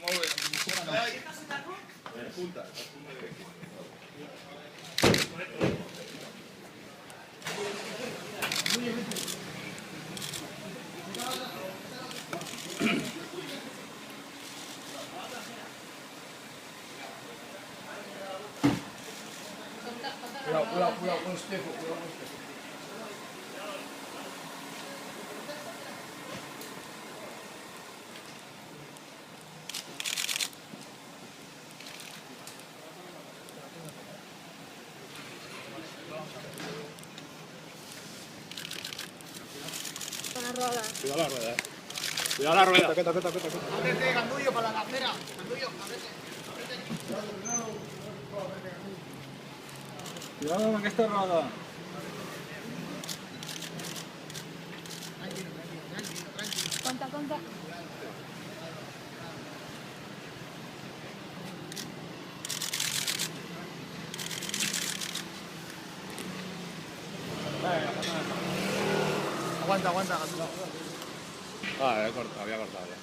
Molt bé. Punta. Cuidado con espejo, cuidado con espejo. Una roda. Cuidado la rueda, Cuidado la rueda. Ábrete, Gandullo, para la acera. Gandullo, ábrete. Cuidado amb aquesta roda. Compte, compte. Aguanta, Gandullo. Había cortado ya.